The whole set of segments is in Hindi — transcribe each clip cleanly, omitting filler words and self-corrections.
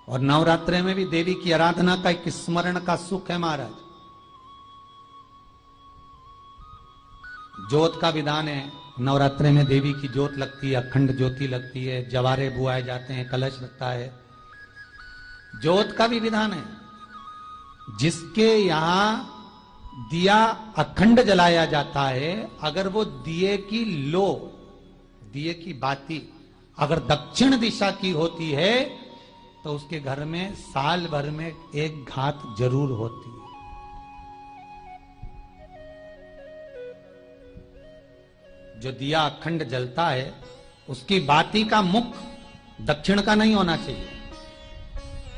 और नवरात्रे में भी देवी की आराधना का एक स्मरण का सुख है महाराज। ज्योत का विधान है, नवरात्रे में देवी की ज्योत लगती है, अखंड ज्योति लगती है, जवारे बुआए जाते हैं, कलश लगता है। ज्योत का भी विधान है। जिसके यहां दिया अखंड जलाया जाता है, अगर वो दिए की लो, दिए की बाती अगर दक्षिण दिशा की होती है तो उसके घर में साल भर में एक घात जरूर होती है। जो दिया अखंड जलता है उसकी बाती का मुख दक्षिण का नहीं होना चाहिए।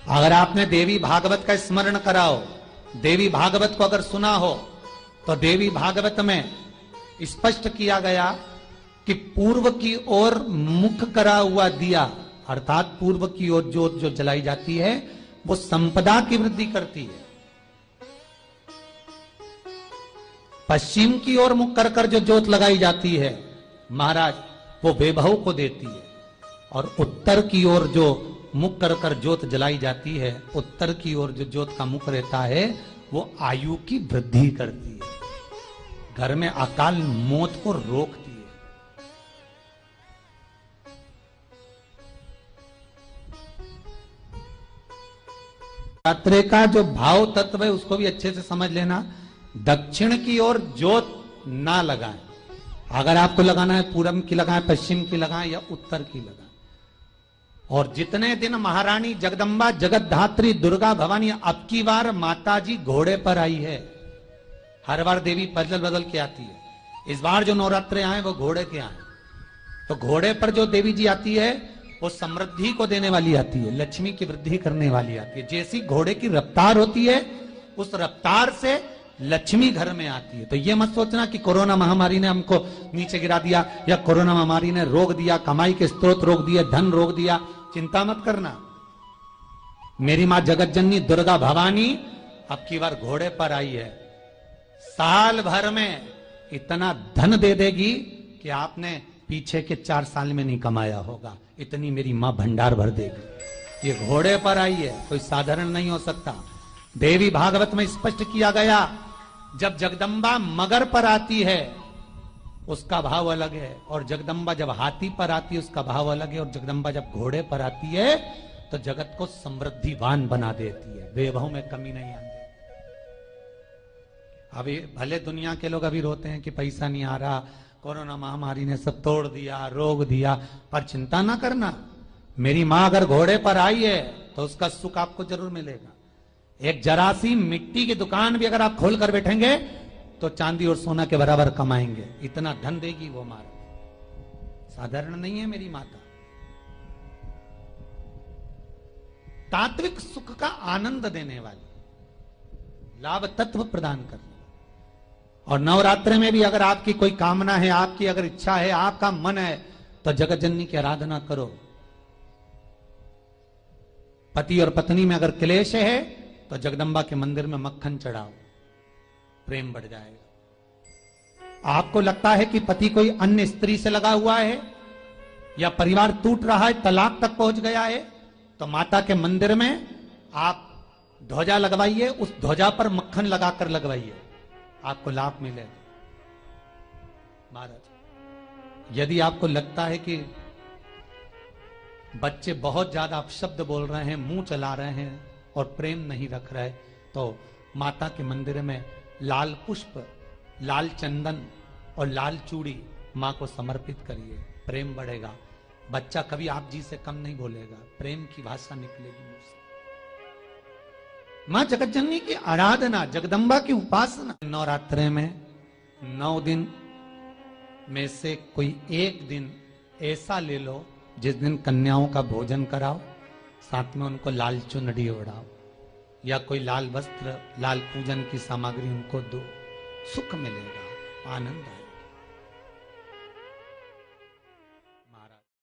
अगर आपने देवी भागवत का स्मरण कराओ, देवी भागवत को अगर सुना हो, तो देवी भागवत में स्पष्ट किया गया कि पूर्व की ओर मुख करा हुआ दिया, अर्थात पूर्व की ओर ज्योत जो जलाई जाती है वो संपदा की वृद्धि करती है। पश्चिम की ओर मुख कर कर जो ज्योत लगाई जाती है महाराज, वो वैभव को देती है। और उत्तर की ओर जो मुख कर कर ज्योत जलाई जाती है, उत्तर की ओर जो ज्योत का मुख रहता है वो आयु की वृद्धि करती है, घर में अकाल मौत को रोकती है। नवरात्रे का जो भाव तत्व है उसको भी अच्छे से समझ लेना। दक्षिण की ओर ज्योत ना लगाएं। अगर आपको लगाना है पूरब की लगाएं, पश्चिम की लगाएं या उत्तर की लगाएं। और जितने दिन महारानी जगदम्बा जगतधात्री दुर्गा भवानी, अब की बार माताजी घोड़े पर आई है। हर बार देवी बदल बदल के आती है, इस बार जो नवरात्रे आए वो घोड़े के आए। तो घोड़े पर जो देवी जी आती है वो समृद्धि को देने वाली आती है, लक्ष्मी की वृद्धि करने वाली आती है। जैसी घोड़े की रफ्तार होती है उस रफ्तार से लक्ष्मी घर में आती है। तो ये मत सोचना कि कोरोना महामारी ने हमको नीचे गिरा दिया या कोरोना महामारी ने रोक दिया, कमाई के स्रोत रोक दिए, धन रोक दिया। चिंता मत करना। मेरी मां जगत जननी दुर्गा भवानी अब की बार घोड़े पर आई है। साल भर में इतना धन दे देगी कि आपने पीछे के 4 साल में नहीं कमाया होगा, इतनी मेरी मां भंडार भर देगी। ये घोड़े पर आई है, कोई साधारण नहीं हो सकता। देवी भागवत में स्पष्ट किया गया, जब जगदम्बा मगर पर आती है उसका भाव अलग है, और जगदम्बा जब हाथी पर आती है उसका भाव अलग है, और जगदम्बा जब घोड़े पर आती है तो जगत को समृद्धिवान बना देती है, वैभव में कमी नहीं आती। अभी भले दुनिया के लोग अभी रोते हैं कि पैसा नहीं आ रहा, कोरोना महामारी ने सब तोड़ दिया, रोक दिया, पर चिंता ना करना। मेरी मां अगर घोड़े पर आई है तो उसका सुख आपको जरूर मिलेगा। एक जरा सी मिट्टी की दुकान भी अगर आप खोल कर बैठेंगे तो चांदी और सोना के बराबर कमाएंगे, इतना धन देगी वो मारा। साधारण नहीं है मेरी माता। तात्विक सुख का आनंद देने वाली, लाभ तत्व प्रदान करने। और नवरात्रे में भी अगर आपकी कोई कामना है, आपकी अगर इच्छा है, आपका मन है, तो जगत जननी की आराधना करो। पति और पत्नी में अगर क्लेश है तो जगदम्बा के मंदिर में मक्खन चढ़ाओ, प्रेम बढ़ जाएगा। आपको लगता है कि पति कोई अन्य स्त्री से लगा हुआ है या परिवार टूट रहा है, तलाक तक पहुंच गया है, तो माता के मंदिर में आप ध्वजा लगवाइए, उस ध्वजा पर मक्खन लगाकर लगवाइए, आपको लाभ मिलेगा। महाराज, यदि आपको लगता है कि बच्चे बहुत ज्यादा अपशब्द बोल रहे हैं, मुंह चला रहे हैं और प्रेम नहीं रख रहे, तो माता के मंदिर में लाल पुष्प, लाल चंदन और लाल चूड़ी मां को समर्पित करिए, प्रेम बढ़ेगा। बच्चा कभी आप जी से कम नहीं बोलेगा, प्रेम की भाषा निकलेगी मुझसे। मां जगत जननी की आराधना, जगदम्बा की उपासना। नवरात्रे में 9 दिन में से कोई एक दिन ऐसा ले लो जिस दिन कन्याओं का भोजन कराओ, साथ में उनको लाल चुनरी ओढ़ाओ या कोई लाल वस्त्र, लाल पूजन की सामग्री उनको दो, सुख मिलेगा, आनंद आएगा।